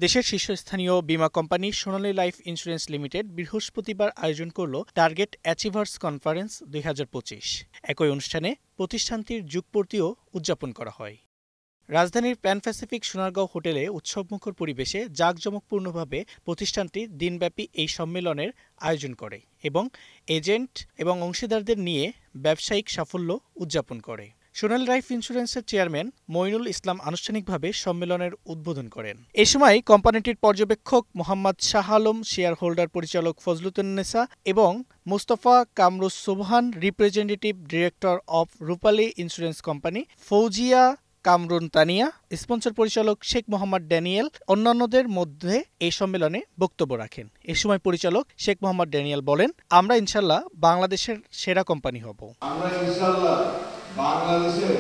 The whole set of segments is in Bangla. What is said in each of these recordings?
দেশের শীর্ষস্থানীয় বীমা কোম্পানি সোনালী লাইফ ইন্স্যুরেন্স লিমিটেড বৃহস্পতিবার আয়োজন করল টার্গেট অ্যাচিভার্স কনফারেন্স ২০২৫। একই অনুষ্ঠানে প্রতিষ্ঠানটির যুগপূর্তিও উদযাপন করা হয়। রাজধানীর প্যান প্যাসিফিক সোনারগাঁও হোটেলে উৎসবমুখর পরিবেশে জাঁকজমকপূর্ণভাবে প্রতিষ্ঠানটি দিনব্যাপী এই সম্মেলনের আয়োজন করে এবং এজেন্ট এবং অংশীদারদের নিয়ে ব্যবসায়িক সাফল্য উদযাপন করে। সোনালী লাইফ ইন্স্যুরেন্সের চেয়ারম্যান মঈনুল ইসলাম আনুষ্ঠানিকভাবে সম্মেলনের উদ্বোধন করেন। এ সময় কোম্পানিটির পর্যবেক্ষক মোহাম্মদ শাহ আলম, শেয়ার হোল্ডার পরিচালক ফজলুন্নেসা এবং মোস্তফা কামরুস সুবহান, representative director of Rupali insurance company, Fouzia Kamrun Tania, sponsor পরিচালক শেখ মোহাম্মদ ড্যানিয়েল অন্যান্যদের মধ্যে এই সম্মেলনে বক্তব্য রাখেন। এ সময় পরিচালক শেখ মোহাম্মদ ড্যানিয়েল বলেন, আমরা ইনশাল্লাহ বাংলাদেশের সেরা কোম্পানি হব। আমরা ইনশাল্লাহ বাংলাদেশের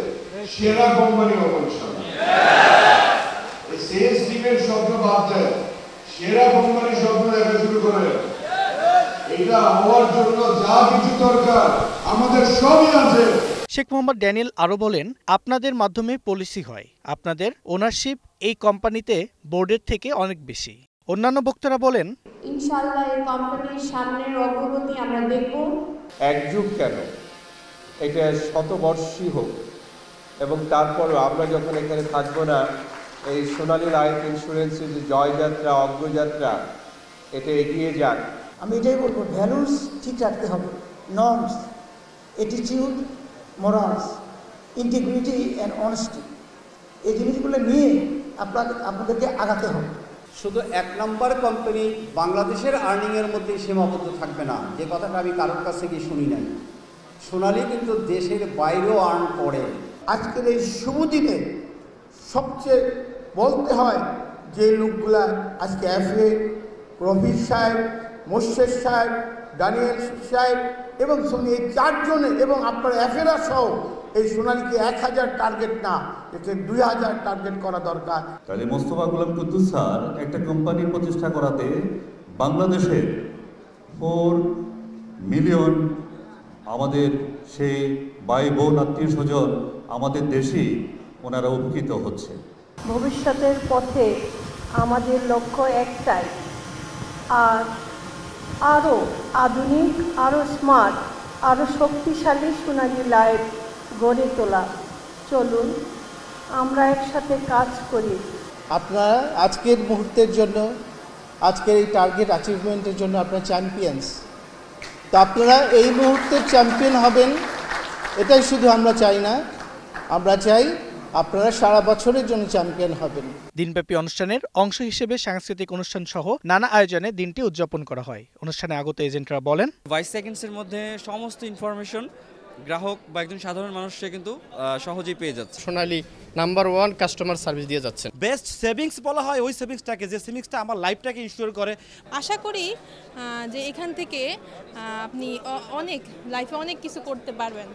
সেরা কোম্পানি হব ইনশাল্লাহ। এই সেলস টিমের শব্দ বাদ দেন, সেরা কোম্পানি শব্দ দেখা শুরু করেন। এটা হওয়ার জন্য যা কিছু দরকার আমাদের সবই আছে। শেখ মোহাম্মদ ড্যানিয়েল আরও বলেন, আপনাদের মাধ্যমে পলিসি হয়, আপনাদের ওনারশিপ এই কোম্পানিতে বোর্ডের থেকে অনেক বেশি। অন্যান্য বক্তারা বলেন, ইনশাআল্লাহ এই কোম্পানির সামনের অগ্রগতি আমরা দেখব। এক যুগ কেন, এটা শতবর্ষী হোক, এবং তারপরও আমরা যখন এখানে থাকবো না, এই সোনালী লাইফ ইন্স্যুরেন্সের যে জয়যাত্রা, অগ্রযাত্রা, এটা এগিয়ে যাক। আমি এটাই বলবো, ভ্যালুস ঠিক রাখতে হবে, norms, attitude, morals, integrity and honesty, এই জিনিসগুলো নিয়ে আপনাদেরকে আগাতে হবে। শুধু এক নম্বর কোম্পানি বাংলাদেশের আর্নিংয়ের মধ্যেই সীমাবদ্ধ থাকবে না, যে কথাটা আমি কারোর কাছ থেকে শুনি নাই। সোনালী কিন্তু দেশের বাইরেও আর্ন করে। আজকের এই শুভ দিনে সবচেয়ে বলতে হয় যে লোকগুলা আজকে এফএ, রফিক সাহেব, মোর্শেদ সাহেব, ডানিয়েল সাহেব এবং সঙ্গে এই চারজনে এবং আপনার এফেরা সহ এই সোনালীকে ১,০০০ টার্গেট না, এতে ২,০০০ টার্গেট করা দরকার। তাহলে মোস্তফা গোলাম কুদ্দুস স্যার একটা কোম্পানি প্রতিষ্ঠা করাতে বাংলাদেশের 4 মিলিয়ন আমাদের সেই ভাই বোন আত্মীয় স্বজন আমাদের দেশেই ওনারা উপকৃত হচ্ছে। ভবিষ্যতের পথে আমাদের লক্ষ্য একটাই, আর আরও আধুনিক, আরও স্মার্ট, আরও শক্তিশালী সোনালী লাইফ গড়ে তোলা। চলুন আমরা একসাথে কাজ করি। আপনারা আজকের মুহূর্তের জন্য, আজকের এই টার্গেট অ্যাচিভমেন্টের জন্য আপনারা চ্যাম্পিয়ন্স। তো আপনারা এই মুহূর্তের চ্যাম্পিয়ন হবেন, এটাই শুধু আমরা চাই না, আমরা চাই আপনারা সারা বছরের জন্য চ্যাম্পিয়ন হবেন। দিনব্যাপী অনুষ্ঠানের অংশ হিসেবে সাংস্কৃতিক অনুষ্ঠান সহ নানা আয়োজনে দিনটি উদযাপন করা হয়। অনুষ্ঠানে আগত এজেন্টরা বলেন, 22 সেকেন্ডসের মধ্যে সমস্ত ইনফরমেশন গ্রাহক বা একজন সাধারণ মানুষ সে কিন্তু সহজেই পেয়ে যাচ্ছে। সোনালী নাম্বার 1 কাস্টমার সার্ভিস দিয়ে যাচ্ছে। বেস্ট সেভিংস বলা হয় ওই সেভিংসটাকে, যে সেভিংসটা আমার লাইফটাকে ইনশিওর করে। আশা করি যে এখান থেকে আপনি লাইফে অনেক কিছু করতে পারবেন।